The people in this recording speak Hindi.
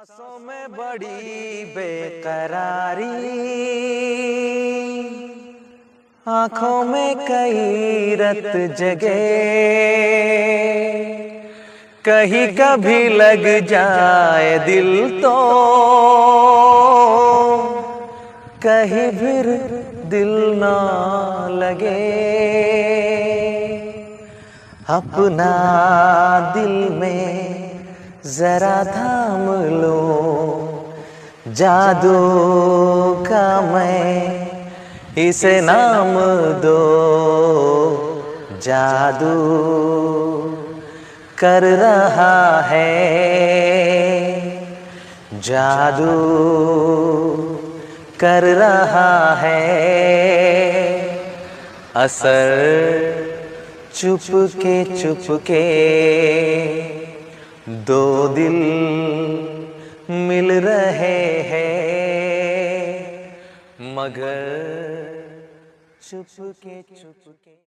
सांसों में बड़ी बेकरारी, आंखों में कई रत जगे, कहीं कभी लग जाए दिल तो कहीं फिर दिल ना लगे। अपना दिल में जरा थाम लो, जादू का मैं इसे नाम दो। जादू कर रहा है, जादू कर रहा है असर चुपके दो दिल मिल रहे हैं मगर चुपके।